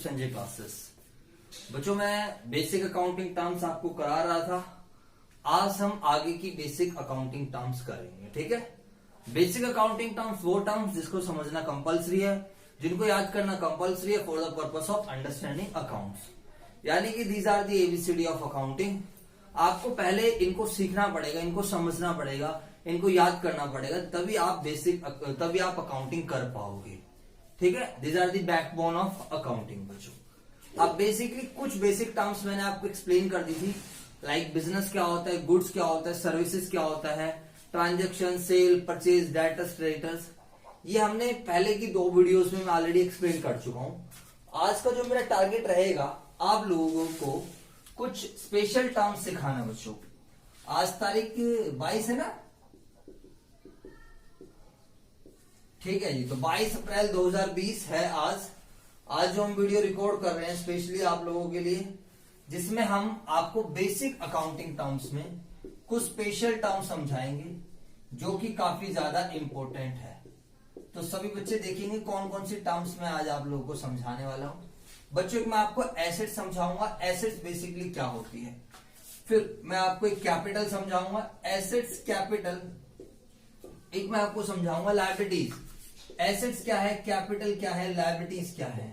Sanjay classes. बच्चों मैं basic accounting terms आपको करा रहा था। आज हम आगे की बेसिक अकाउंटिंग टर्म्स करेंगे। ठीक है, बेसिक अकाउंटिंग टर्म्स वो टर्म्स जिसको समझना कंपलसरी है, जिनको याद करना कंपलसरी है for the purpose of understanding accounts. यानी कि these are the ABCD of accounting. आपको पहले इनको सीखना पड़ेगा, इनको समझना पड़ेगा, इनको याद करना पड़ेगा, तभी आप अकाउंटिंग कर पाओगे। ठीक है, these are the backbone of accounting. बच्चों अब बेसिकली कुछ बेसिक टर्म्स मैंने आपको एक्सप्लेन कर दी थी, लाइक बिजनेस क्या होता है, गुड्स क्या होता है, सर्विसेज क्या होता है, transaction, sale, purchase, debtors, creditors. ये हमने पहले की 2 वीडियोस में मैं ऑलरेडी एक्सप्लेन कर चुका हूं। आज का जो मेरा टारगेट रहेगा, आप लोगों को कुछ स्पेशल टर्म्स सिखाना। बच्चों आज तारीख 22 है ना, ठीक है जी। तो 22 अप्रैल 2020 है आज जो हम वीडियो रिकॉर्ड कर रहे हैं स्पेशली आप लोगों के लिए, जिसमें हम आपको बेसिक अकाउंटिंग टर्म्स में कुछ स्पेशल टर्म्स समझाएंगे जो कि काफी ज्यादा इंपॉर्टेंट है। तो सभी बच्चे देखेंगे कौन कौन सी टर्म्स मैं आज आप लोगों को समझाने वाला हूं। बच्चों मैं आपको एसेट समझाऊंगा, एसेट्स बेसिकली क्या होती है। फिर मैं आपको एक कैपिटल समझाऊंगा, एसेट्स कैपिटल। एक मैं आपको समझाऊंगा लायबिलिटीज, एसेट्स क्या है, कैपिटल क्या है, लायबिलिटीज क्या है।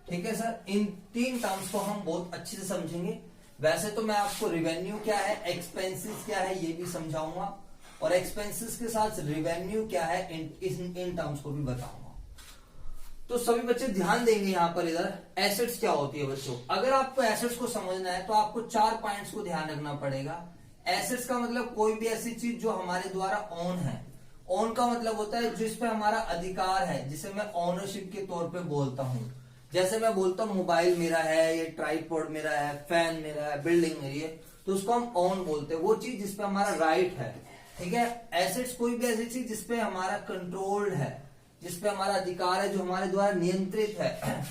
ठीक है सर, इन 3 टर्म्स को हम बहुत अच्छे से समझेंगे। वैसे तो मैं आपको रिवेन्यू क्या है, एक्सपेंसेस क्या है ये भी समझाऊंगा, और एक्सपेंसेस के साथ रिवेन्यू क्या है इन टर्म्स को भी बताऊंगा। तो सभी बच्चे ध्यान देंगे यहां पर। इधर एसेट्स क्या होती है बच्चों, अगर आपको एसेट्स को समझना है तो आपको 4 पॉइंट्स को ध्यान रखना पड़ेगा। एसेट्स का मतलब कोई भी ऐसी चीज जो हमारे द्वारा ओन है। ओन का मतलब होता है जिस पे हमारा अधिकार है, जिसे मैं ओनरशिप के तौर पे बोलता हूं। जैसे मैं बोलता हूं मोबाइल मेरा है, ये ट्राइपॉड मेरा है, फैन मेरा है, बिल्डिंग मेरी है, तो उसको हम ओन बोलते हैं, वो चीज जिसपे हमारा राइट है। ठीक है, एसेट्स कोई भी ऐसी चीज जिसपे हमारा कंट्रोल्ड है, जिसपे हमारा अधिकार है, जो हमारे द्वारा नियंत्रित है,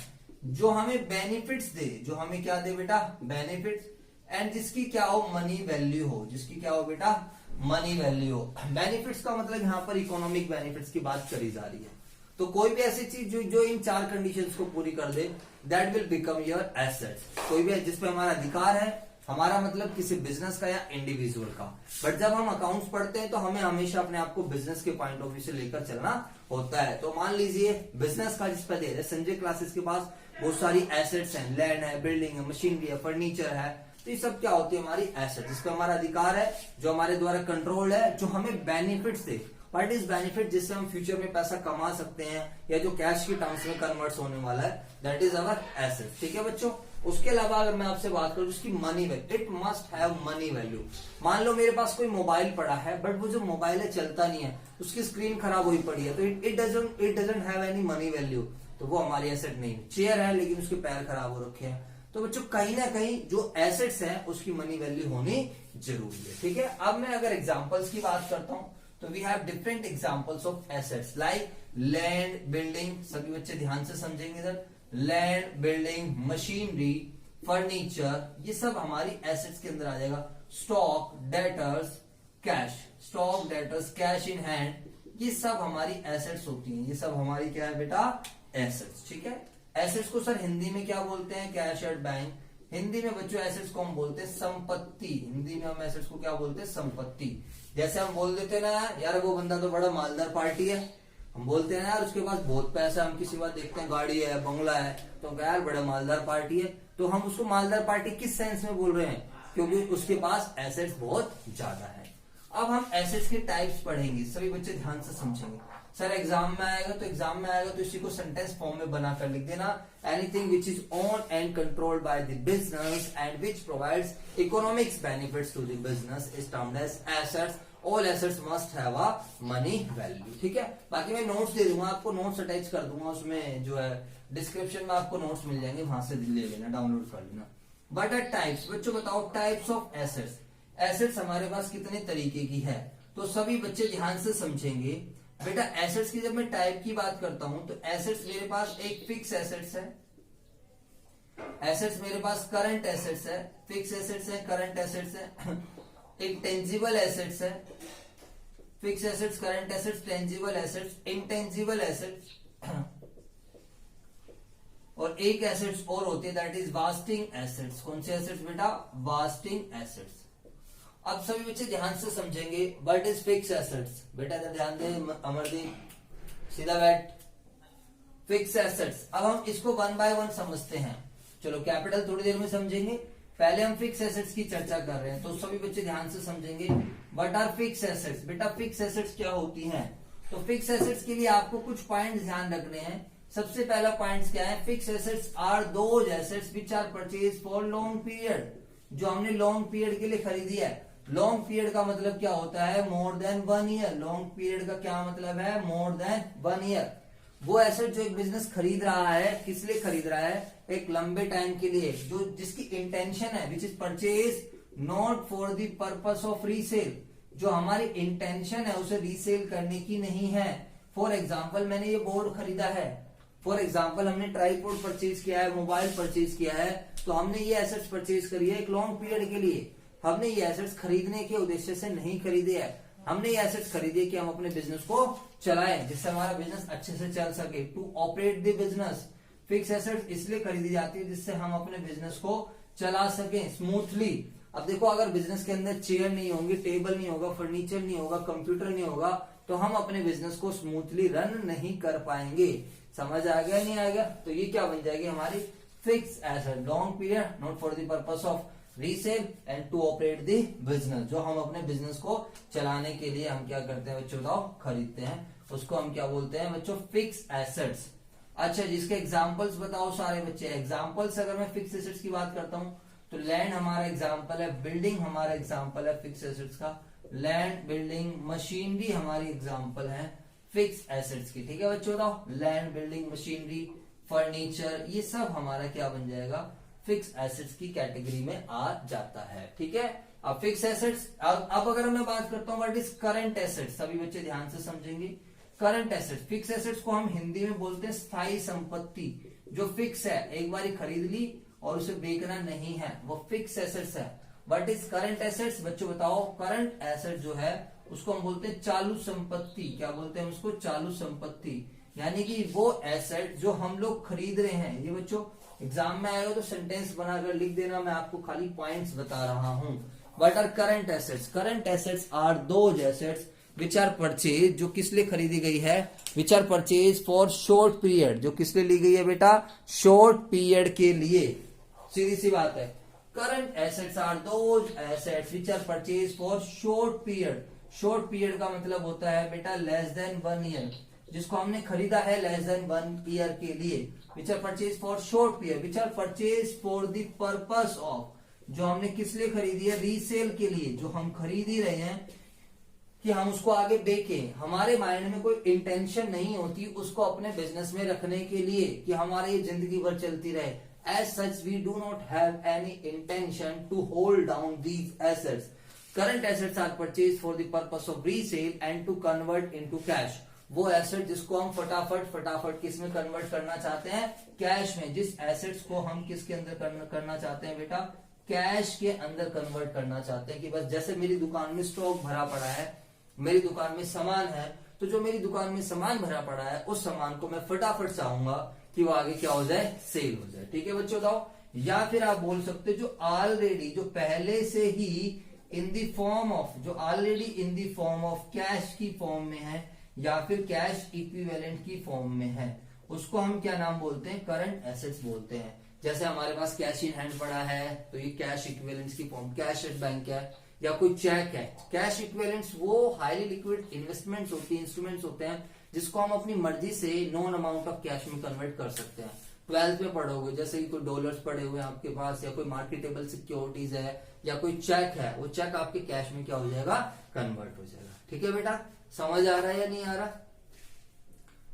जो हमें बेनिफिट्स दे, जो हमें क्या दे बेटा, बेनिफिट्स, एंड जिसकी क्या हो, मनी वैल्यू हो, जिसकी क्या हो बेटा, मनी वैल्यू हो। बेनिफिट्स का मतलब यहाँ पर इकोनॉमिक बेनिफिट्स की बात करी जा रही है। तो कोई भी ऐसी चीज जो इन 4 कंडीशंस को पूरी कर दे, that will become your assets. कोई भी जिसपे हमारा अधिकार है, हमारा मतलब किसी बिजनेस का या इंडिविजुअल का। बट जब हम अकाउंट्स पढ़ते हैं तो हमें हमेशा अपने आप को बिजनेस के पॉइंट ऑफ व्यू से लेकर चलना होता है। तो मान लीजिए बिजनेस का जिस पे दे रहे संजय क्लासेस के पास बहुत सारी एसेट्स हैं, लैंड है, बिल्डिंग है, मशीनरी है, फर्नीचर है। तो ये सब क्या होती है, हमारी एसेट, जिसपे हमारा अधिकार है, जो हमारे द्वारा कंट्रोल है, जो हमें benefits they. What is benefit, जिससे हम फ्यूचर में पैसा कमा सकते हैं या जो कैश की टर्म्स में कन्वर्ट होने वाला है, दैट इज अवर एसेट। ठीक है बच्चों, उसके अलावा अगर मैं आपसे बात करूं उसकी money value, it must have money value. मान लो मेरे पास कोई मोबाइल पड़ा है, बट वो जो मोबाइल है चलता नहीं है, उसकी स्क्रीन खराब हुई पड़ी है, तो it doesn't have any money value, तो वो हमारी एसेट नहीं। चेयर है लेकिन उसके पैर खराब हो रखे हैं, तो बच्चों कहीं ना कहीं जो एसेट्स हैं उसकी मनी वैल्यू होनी जरूरी है। ठीक है, अब मैं अगर एग्जांपल्स की बात करता हूं तो we have different examples of assets like land, building. सभी बच्चे ध्यान से समझेंगे इधर, लैंड, बिल्डिंग, मशीनरी, फर्नीचर, ये सब हमारी एसेट्स के अंदर आ जाएगा। Stock, debtors, cash, stock, debtors, cash in hand, ये सब हमारी एसेट्स होती हैं। ये सब हमारी क्या है बेटा, एसेट्स। ठीक है, एसेट्स को सर हिंदी में क्या बोलते हैं, कैश एट बैंक। हिंदी में बच्चों एसेट्स को हम बोलते हैं संपत्ति। हिंदी में हम एसेट्स को क्या बोलते हैं, संपत्ति। जैसे हम बोल देते ना यार वो बंदा तो बड़ा मालदार पार्टी है, हम बोलते हैं यार उसके पास बहुत पैसा, हम किसी बात देखते हैं गाड़ी है, बंगला है, तो यार बड़ा मालदार पार्टी है। तो हम उसको मालदार पार्टी किस सेंस में बोल रहे हैं, क्योंकि उसके पास एसेट्स बहुत ज्यादा है। अब हम एसेट्स के टाइप्स पढ़ेंगे, सभी बच्चे ध्यान से समझेंगे। सर एग्जाम में आएगा तो इसी को सेंटेंस फॉर्म में बनाकर लिख देना। Anything which is own and controlled by the business and which provides economics benefits to the business is termed as assets. All assets must have a money value. ठीक है, बाकी मैं नोट्स दे दूंगा आपको, नोट्स अटैच कर दूंगा, उसमें जो है डिस्क्रिप्शन में आपको नोट्स मिल जाएंगे, वहां से ले लेना, डाउनलोड कर लेना। बट एट टाइप्स, बच्चों बताओ टाइप्स ऑफ एसेट्स। एसेट्स हमारे पास कितने तरीके की है, तो सभी बच्चे ध्यान से समझेंगे बेटा। एसेट्स की जब मैं टाइप की बात करता हूं तो एसेट्स मेरे पास एक फिक्स एसेट्स है, एसेट्स मेरे पास करंट एसेट्स है, फिक्स एसेट्स है, करंट एसेट्स है। एक टेंजिबल एसेट्स है, fix assets, current assets, tangible assets, intangible assets, और एक एसेट्स और होती है दैट इज वास्टिंग एसेट्स। कौन से एसेट्स बेटा? Wasting assets. अब सभी बच्चे ध्यान से समझेंगे व्हाट इज फिक्स एसेट्स। बेटा इधर ध्यान दे अमरदीप, सीधा बैठ। फिक्स एसेट्स, अब हम इसको वन बाय वन समझते हैं। चलो कैपिटल थोड़ी देर में समझेंगे, पहले हम फिक्स एसेट्स की चर्चा कर रहे हैं, तो सभी बच्चे ध्यान से समझेंगे व्हाट आर फिक्स एसेट्स। बेटा फिक्स एसेट्स क्या होती हैं? तो फिक्स एसेट्स के लिए आपको कुछ पॉइंट ध्यान रखने हैं। सबसे पहला पॉइंट क्या है? Fix assets are those assets which are purchase for long period. जो हमने लॉन्ग पीरियड के लिए खरीदी है। लॉन्ग पीरियड का मतलब क्या होता है? More than 1 year. Long period का क्या मतलब है? More than 1 year. वो एसेट जो एक बिजनेस खरीद रहा है, किस लिए खरीद रहा है? एक लंबे टाइम के लिए, जो जिसकी इंटेंशन है which is purchase not for the purpose of resale. जो हमारी इंटेंशन है उसे रीसेल करने की नहीं है। फॉर एग्जाम्पल मैंने ये बोर्ड खरीदा है, फॉर एग्जाम्पल हमने ट्राईपोड परचेज किया है, मोबाइल परचेज किया है, तो हमने ये एसेट्स परचेज करी है एक लॉन्ग पीरियड के लिए। हमने ये एसेट्स खरीदने के उद्देश्य से नहीं खरीदे है, हमने ये एसेट्स खरीदे कि हम अपने बिजनेस को चलाएं, जिससे हमारा बिजनेस अच्छे से चल सके। To operate the business. Fix assets इसलिए खरीदी जाती है जिससे हम अपने बिजनेस को चला सकें स्मूथली। अब देखो अगर बिजनेस के अंदर चेयर नहीं होंगी, टेबल नहीं होगा, फर्नीचर नहीं होगा, कंप्यूटर नहीं होगा, तो हम अपने बिजनेस को स्मूथली रन नहीं कर पाएंगे। समझ आ गया नहीं आएगा? तो ये क्या बन जाएगी हमारी fix asset. Long period, not for the purpose of resale and to operate the business. जो हम अपने बिजनेस को चलाने के लिए हम क्या करते हैं बच्चों? बताओ, खरीदते हैं, उसको हम क्या बोलते हैं बच्चों? Fix assets. अच्छा, जिसके एग्जांपल्स बताओ सारे बच्चे। एग्जांपल्स अगर मैं फिक्स एसेट्स की बात करता हूं तो लैंड हमारा एग्जांपल है, बिल्डिंग हमारा एग्जांपल है फिक्स एसेट्स का। लैंड, बिल्डिंग, मशीनरी हमारी एग्जांपल है फिक्स एसेट्स की। ठीक है बच्चों, बताओ लैंड, बिल्डिंग, मशीनरी, फर्नीचर, ये सब हमारा क्या बन जाएगा? फिक्स एसेट्स की कैटेगरी में आ जाता है। ठीक है, अब फिक्स एसेट्स। अब अगर मैं बात करता हूँ व्हाट इज करंट एसेट्स, सभी बच्चे ध्यान से समझेंगे। करंट एसेट्स, फिक्स एसेट्स को हम हिंदी में बोलते हैं स्थायी संपत्ति। जो फिक्स है, एक बार खरीद ली और उसे बेचना नहीं है, वो फिक्स एसेट्स है। What is current assets? बच्चों बताओ, करंट एसेट जो है उसको हम बोलते हैं चालू संपत्ति। क्या बोलते हैं उसको? चालू संपत्ति। यानी कि वो एसेट जो हम लोग खरीद रहे हैं। ये बच्चों एग्जाम में आएगा तो सेंटेंस बनाकर लिख देना, मैं आपको खाली पॉइंट्स बता रहा हूं। What are current assets? Current assets are those assets which are purchase, जो किस लिए खरीदी गई है? Which are purchase for short period. जो किस लिए ली गई है बेटा? शॉर्ट पीरियड के लिए। सीधी सी बात है, current assets are those assets which are purchase for short period. Short period का मतलब होता है बेटा लेस देन 1 ईयर, जिसको हमने खरीदा है लेस देन 1 ईयर के लिए। Which are purchase for short period, which are purchase for the purpose of, जो हमने किस लिए खरीदी है? रीसेल के लिए। जो हम खरीद ही रहे हैं कि हम उसको आगे बेचें, हमारे माइंड में कोई इंटेंशन नहीं होती उसको अपने बिजनेस में रखने के लिए कि हमारी ये जिंदगी भर चलती रहे। As such we do not have any intention to hold down these assets. Current assets are purchase for the purpose of resale and to convert into cash. वो एसेट जिसको हम फटाफट किस में कन्वर्ट करना चाहते हैं? कैश में। जिस एसेट्स को हम किसके अंदर करना चाहते हैं बेटा? कैश के अंदर कन्वर्ट करना चाहते हैं। कि बस जैसे मेरी दुकान में स्टॉक भरा पड़ा है, मेरी दुकान में सामान है, तो जो मेरी दुकान में सामान भरा पड़ा है उस सामान को मैं फटाफट चाहूंगा कि वो आगे क्या हो जाए? सेल हो जाए। ठीक है बच्चों, बताओ। या फिर आप बोल सकते हो जो ऑलरेडी, जो पहले से ही इन दी फॉर्म ऑफ, जो already in the form of cash की फॉर्म में है या फिर कैश इक्विवेलेंट की फॉर्म में है, उसको हम क्या नाम बोलते हैं? करंट एसेट्स बोलते हैं। जैसे हमारे पास कैश इन हैंड पड़ा है तो ये कैश इक्विवेलेंट्स की फॉर्म, कैश एट बैंक है या कोई चेक है। कैश इक्विवेलेंट्स वो हाईली लिक्विड इन्वेस्टमेंट्स होती है, इंस्ट्रूमेंट्स होते हैं जिसको हम अपनी मर्जी से नॉन अमाउंट ऑफ कैश में कन्वर्ट कर सकते हैं। 12th में पढ़ोगे, जैसे कि कोई डॉलर्स पड़े हुए हैं आपके पास या कोई मार्केटेबल सिक्योरिटीज है या कोई चेक है, वो चेक आपके कैश में क्या हो जाएगा? कन्वर्ट हो जाएगा। ठीक है बेटा, समझ आ रहा है या नहीं आ रहा?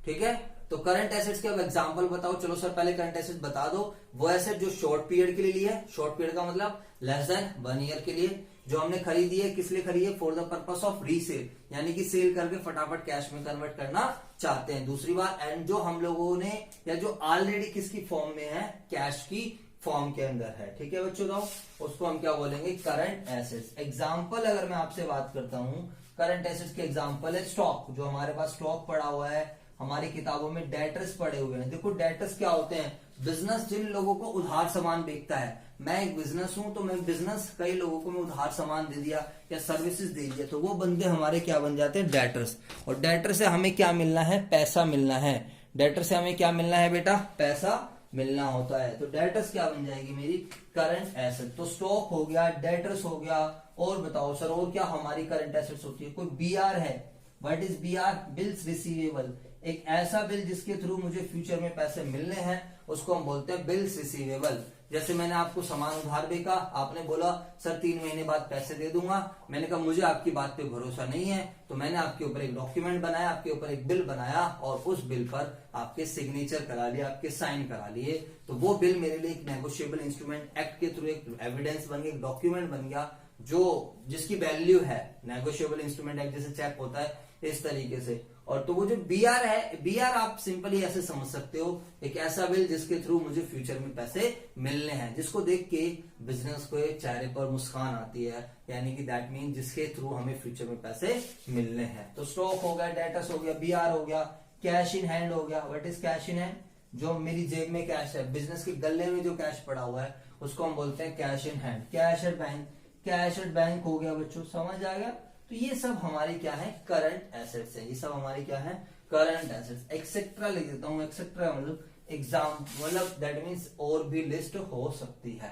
ठीक है, तो करंट एसेट्स के अब एग्जांपल बताओ। चलो सर पहले करंट एसेट बता दो। वो एसेट जो शॉर्ट पीरियड के लिए लिया है, शॉर्ट पीरियड का मतलब लेस देन 1 ईयर के लिए, जो हमने खरीदी है, किस लिए खरीदी है? For the purpose of resale, यानी कि सेल करके फटाफट कैश में कन्वर्ट करना चाहते हैं। दूसरी बात, एंड जो हम लोगों ने या जो ऑलरेडी किसकी फॉर्म में है? कैश की फॉर्म के अंदर है। ठीक है बच्चों, तो उसको हम क्या बोलेंगे? Current assets. एग्जाम्पल अगर मैं आपसे बात करता हूं, करंट एसेट्स के एग्जाम्पल है स्टॉक। जो हमारे पास स्टॉक पड़ा हुआ है, हमारी किताबों में डेटर्स पड़े हुए हैं। देखो डेटर्स क्या होते हैं? बिजनेस जिन लोगों को उधार सामान बेचता है, मैं एक बिजनेस हूं तो मैं बिजनेस कई लोगों को मैं उधार सामान दे दिया या सर्विसेज दे दिया, तो वो बंदे हमारे क्या बन जाते हैं, डेटर्स। और डेटर से हमें क्या मिलना है, पैसा मिलना है। डेटर से हमें क्या मिलना है बेटा, पैसा मिलना होता है। तो डेटर्स क्या बन जाएगी मेरी, करंट एसेट। तो स्टॉक हो गया, डेटर्स हो गया, और बताओ सर और क्या हमारी करंट एसेट्स होती है। कोई बीआर है, what is BR, bills receivable. एक ऐसा बिल जिसके थ्रू मुझे फ्यूचर में पैसे मिलने हैं उसको हम बोलते हैं बिल्स रिसीवेबल। जैसे मैंने आपको सामान उधार बेचा, आपने बोला सर 3 महीने बाद पैसे दे दूंगा, मैंने कहा मुझे आपकी बात पे भरोसा नहीं है, तो मैंने आपके ऊपर एक डॉक्यूमेंट बनाया, आपके ऊपर एक बिल बनाया और उस बिल पर आपके सिग्नेचर करा लिए, आपके साइन करा लिए। तो वो बिल मेरे लिए एक नेगोशिएबल इंस्ट्रूमेंट एक्ट के थ्रू एक एविडेंस बन गया, एक डॉक्यूमेंट बन गया जो जिसकी वैल्यू है। नेगोशिएबल इंस्ट्रूमेंट एक्ट जैसे चेक होता है इस तरीके से। और तो वो जो बीआर है, बीआर आप सिंपली ऐसे समझ सकते हो, एक ऐसा बिल जिसके थ्रू मुझे फ्यूचर में पैसे मिलने हैं, जिसको देख के बिजनेस को एक चेहरे पर मुस्कान आती है, यानी कि दैट मीन जिसके थ्रू हमें फ्यूचर में पैसे मिलने हैं। तो स्टॉक हो गया, डेटर्स हो गया, बीआर हो गया, कैश इन हैंड हो गया। What is cash in hand, जो मेरी जेब में कैश है, बिजनेस के गले में जो कैश पड़ा हुआ है उसको हम बोलते हैं cash in hand. Cash at bank, cash at bank हो गया बच्चों, समझ आ गया। तो ये सब हमारी क्या है, करंट एसेट्स है। ये सब हमारी क्या है, करंट एसेट्स। एक्सेट्रा लिख देता हूं, एक्सेट्रा मतलब एग्जाम, मतलब दैट मीन्स और भी लिस्ट हो सकती है।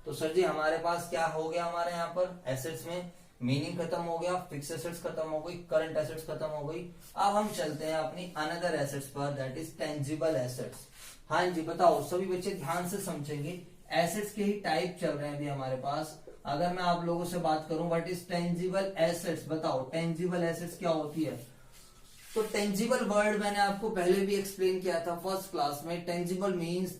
तो सर जी हमारे पास क्या हो गया, हमारे यहाँ पर एसेट्स में मीनिंग खत्म हो गया, फिक्स एसेट्स खत्म हो गई, करंट एसेट्स खत्म हो गई। अब हम चलते हैं अपनी अनदर एसेट्स पर, दैट इज टेंजिबल एसेट्स। हाँ जी बताओ, सभी बच्चे ध्यान से समझेंगे, एसेट्स के ही टाइप चल रहे हैं अभी हमारे पास। अगर मैं आप लोगों से बात करूं व्हाट इज टेंजिबल एसेट्स, बताओ टेंजिबल एसेट्स क्या होती है। तो टेंजिबल वर्ड मैंने आपको पहले भी एक्सप्लेन किया था फर्स्ट क्लास में। Tangible means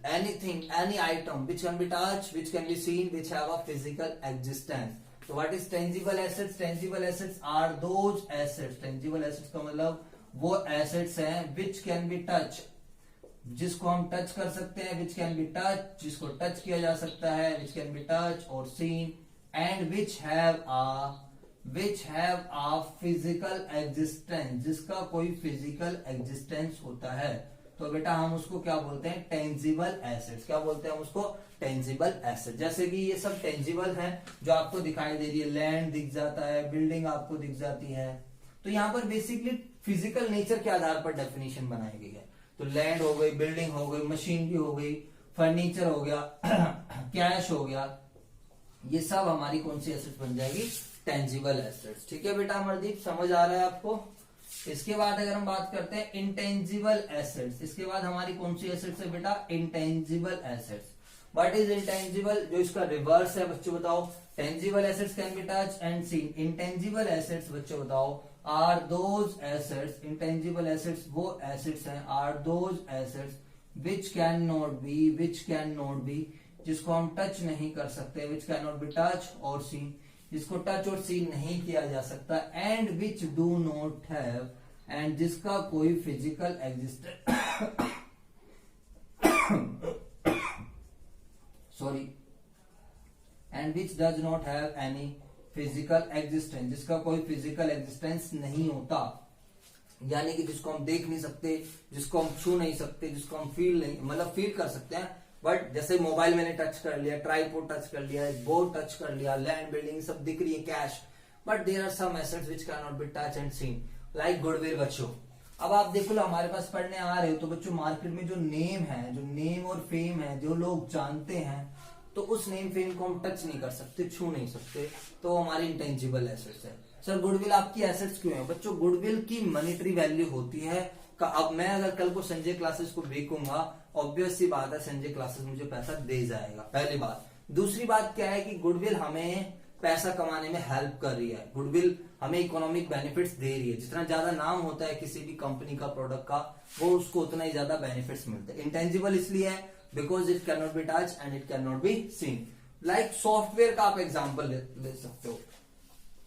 anything, any item which can be touch, which can be seen, which have a physical existence. तो what is tangible assets, tangible assets are those assets. Tangible assets का मतलब वो assets हैं which can be touch, जिसको हम touch कर सकते हैं, विच कैन बी टच, जिसको टच किया जा सकता है, विच कैन बी टच और seen, and which have a physical existence, जिसका कोई फिजिकल एग्जिस्टेंस होता है। तो बेटा हम उसको क्या बोलते हैं, टेंजिबल एसेट्स। क्या बोलते हैं हम उसको, टेंजिबल एसेट। जैसे कि ये सब टेंजिबल है जो आपको दिखाई दे रही है, लैंड दिख जाता है, बिल्डिंग आपको दिख जाती है। तो यहाँ पर बेसिकली फिजिकल नेचर के आधार पर डेफिनेशन बनाई गई है। तो लैंड हो गई, बिल्डिंग हो गई, मशीनरी हो गई, फर्नीचर हो गया, कैश हो गया, ये सब हमारी कौन सी एसेट्स बन जाएगी, टेंजिबल एसेट्स। ठीक है बेटा अमरदीप, समझ आ रहा है आपको। इसके बाद अगर हम बात करते हैं इंटेंजिबल एसेट्स, इसके बाद हमारी कौन सी एसेट्स है बेटा, intangible assets. What is intangible, जो इसका रिवर्स है बच्चों बताओ। Tangible assets can be touch and seen. Intangible assets बच्चों बताओ are those assets, intangible assets वो एसेट्स हैं, are those assets which can not be, जिसको हम टच नहीं कर सकते, which can not be touch और सीन, जिसको टच और सीन नहीं किया जा सकता, and which do not have, and जिसका कोई physical existence sorry, and which does not have any physical existence, जिसका कोई फिजिकल एग्जिस्टेंस नहीं होता, यानी कि जिसको हम देख नहीं सकते, जिसको हम छू नहीं सकते, जिसको हम फील नहीं, मतलब फील कर सकते हैं बट जैसे मोबाइल मैंने टच कर लिया, ट्राइपॉड टच कर लिया, बोर्ड टच कर लिया, लैंड बिल्डिंग सब दिख रही है, cash, but there are some assets which can not be touch and seen, like goodwill. बच्चों अब आप देखो लो हमारे पास पढ़ने आ रहे हो तो बच्चों मार्केट में जो नेम है, जो नेम और फेम है, जो लोग जानते हैं, तो उस नेम फेम को हम टच नहीं कर सकते, छू नहीं सकते, तो हमारी इंटेंजिबल एसेट्स है। सर गुडविल आपकी एसेट्स क्यों है? बच्चों गुडविल की मॉनेटरी वैल्यू होती है। अब मैं अगर कल को संजय क्लासेस को बेचूंगा, ऑब्वियस सी बात है संजय क्लासेस मुझे पैसा दे जाएगा, पहली बात। दूसरी बात क्या है कि गुडविल हमें पैसा कमाने में हेल्प कर रही है, गुडविल हमें इकोनॉमिक बेनिफिट्स दे रही है। जितना ज्यादा नाम होता है किसी भी कंपनी का, प्रोडक्ट का, वो उसको उतना ही ज्यादा बेनिफिट्स मिलते हैं। इंटेंजिबल इसलिए है because it can not be touch and it can not be seen. Like software का आप एग्जाम्पल ले सकते हो।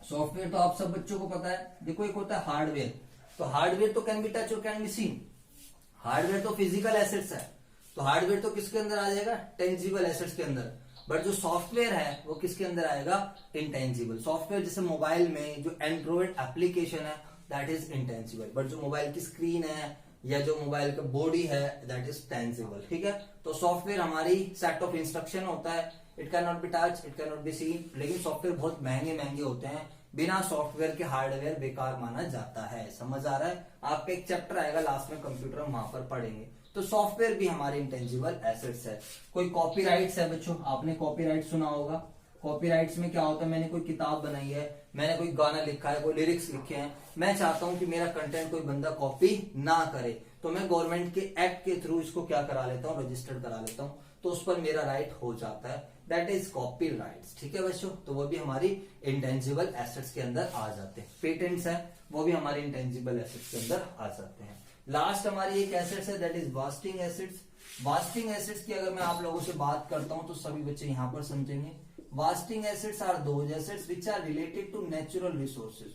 सॉफ्टवेयर तो आप सब बच्चों को पता है। देखो एक होता है हार्डवेयर, तो हार्डवेयर तो कैन बी टच और कैन बी सीन। हार्डवेयर तो फिजिकल एसेट्स है, तो हार्डवेयर तो किसके अंदर आ जाएगा, टेंजिबल एसेट्स के अंदर। बट जो सॉफ्टवेयर है वो किसके अंदर आएगा, इंटेंजिबल। सॉफ्टवेयर जैसे मोबाइल में जो एंड्रॉइड एप्लीकेशन है दैट इज इंटेंजिबल, बट जो मोबाइल की स्क्रीन है, या जो मोबाइल का बॉडी है दैट इज टेंजिबल, ठीक है। तो सॉफ्टवेयर हमारी सेट ऑफ इंस्ट्रक्शन होता है, it can not be touch, it can not be seen, लेकिन सॉफ्टवेयर बहुत महंगे महंगे होते हैं, बिना सॉफ्टवेयर के हार्डवेयर बेकार माना जाता है। समझ आ रहा है? आपका एक चैप्टर आएगा लास्ट में कंप्यूटर, वहां पर पढ़ेंगे। तो सॉफ्टवेयर भी हमारे इंटेंजिबल एसेट्स है। कोई कॉपीराइट्स है बच्चों, आपने कॉपीराइट सुना होगा। कॉपीराइट्स में क्या होता है, मैंने कोई किताब बनाई है, मैंने कोई गाना लिखा है, कोई लिरिक्स लिखे हैं, मैं चाहता हूं कि मेरा कंटेंट कोई बंदा कॉपी ना करे, तो मैं गवर्नमेंट के एक्ट के थ्रू इसको क्या करा लेता हूँ, रजिस्टर्ड करा लेता हूँ, तो उस पर मेरा राइट हो जाता है, दैट इज कॉपीराइट्स, ठीक है बच्चों। तो वो भी हमारी इंटेंजिबल एसेट्स के अंदर आ जाते हैं। पेटेंट्स है वो भी हमारे इंटेंजिबल एसेट्स के अंदर आ जाते हैं। लास्ट हमारी एक एसेट्स है that is wasting assets. Wasting assets की अगर मैं आप लोगों से बात करता हूं तो सभी बच्चे यहां पर समझेंगे। Wasting assets are those assets which are related to natural resources.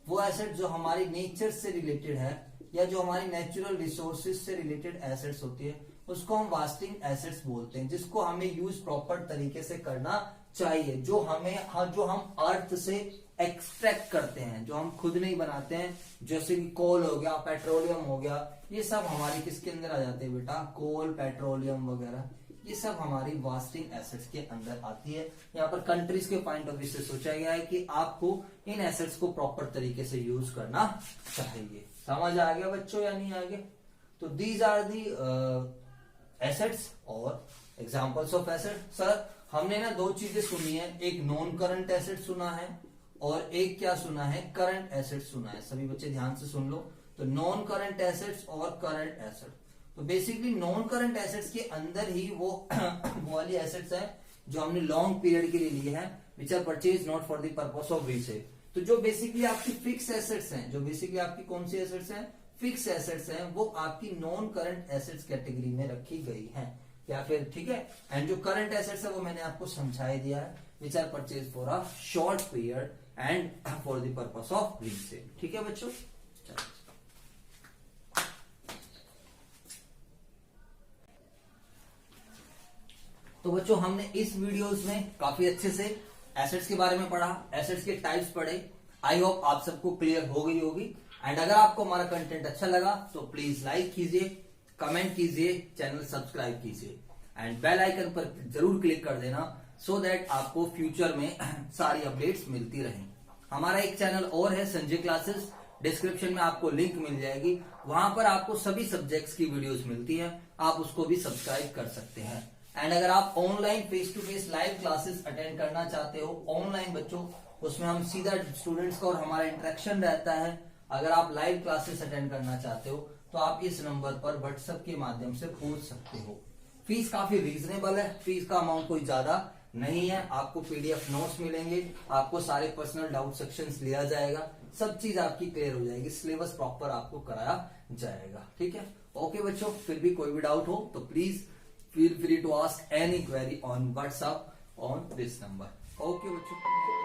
वो एसेट जो हमारी नेचर से रिलेटेड है या जो हमारी नेचुरल रिसोर्सेज से रिलेटेड एसेट्स होती है उसको हम वास्टिंग एसेट्स बोलते हैं, जिसको हमें यूज प्रॉपर तरीके से करना चाहिए, जो हम अर्थ से एक्सट्रैक्ट करते हैं, जो हम खुद नहीं बनाते हैं, जैसे कि कोल हो गया, पेट्रोलियम हो गया, ये सब हमारी किसके अंदर आ जाते हैं बेटा, कोल, पेट्रोलियम वगैरह, ये सब हमारी वास्टिंग एसेट्स के अंदर आती है। यहाँ पर कंट्रीज के पॉइंट ऑफ व्यू से सोचा गया है कि आपको इन एसेट्स को प्रॉपर तरीके से यूज करना चाहिए। समझ आ गया बच्चों या नहीं आ गया? तो दीज आर दी एसेट्स और एग्जांपल्स ऑफ एसेट। सर हमने ना दो चीजें सुनी है, एक नॉन करंट एसेट सुना है और एक क्या सुना है, करंट एसेट सुना है। सभी बच्चे ध्यान से सुन लो। तो नॉन करंट एसेट्स और करंट एसेट, तो बेसिकली नॉन करंट एसेट्स के अंदर ही वो वाली एसेट्स है जो हमने लॉन्ग पीरियड के लिए लिए हैं, which are purchase not for the purpose of resale. तो जो बेसिकली आपकी फिक्स एसेट्स हैं, जो बेसिकली आपकी कौन सी एसेट्स हैं, फिक्स एसेट्स हैं, वो आपकी नॉन करंट एसेट्स कैटेगरी में रखी गई हैं, या फिर ठीक है। एंड जो करंट एसेट्स है वो मैंने आपको समझाई दिया है, which are purchase for a short period and for the purpose of resale, ठीक है बच्चों। तो बच्चों हमने इस वीडियोस में काफी अच्छे से एसेट्स के बारे में पढ़ा, एसेट्स के टाइप्स पढ़े। आई होप आप सबको क्लियर हो गई होगी। एंड अगर आपको हमारा कंटेंट अच्छा लगा तो प्लीज लाइक कीजिए, कमेंट कीजिए, चैनल सब्सक्राइब कीजिए एंड बेल आइकन पर जरूर क्लिक कर देना, सो दैट आपको फ्यूचर में सारी अपडेट्स मिलती रहें। हमारा एक चैनल और है संजय क्लासेस, डिस्क्रिप्शन में आपको लिंक मिल जाएगी, वहां पर आपको सभी सब्जेक्ट्स की वीडियोस मिलती है, आप उसको भी सब्सक्राइब कर सकते हैं। एंड अगर आप online face to face live classes attend करना चाहते हो, ऑनलाइन बच्चों, उसमें हम सीधा स्टूडेंट्स का और हमारा इंटरेक्शन रहता है। अगर आप लाइव क्लासेस अटेंड करना चाहते हो तो आप इस नंबर पर व्हाट्सएप के माध्यम से पूछ सकते हो। फीस काफी रीजनेबल है, फीस का अमाउंट कोई ज्यादा नहीं है। आपको पीडीएफ नोट्स मिलेंगे, आपको सारे पर्सनल डाउट सेक्शंस लिया जाएगा, सब चीज आपकी क्लियर हो जाएगी, सिलेबस प्रॉपर आपको कराया जाएगा, ठीक है। ओके बच्चों, फिर भी कोई भी डाउट हो तो please feel free to ask any query on WhatsApp on this number. Okay बच्चों।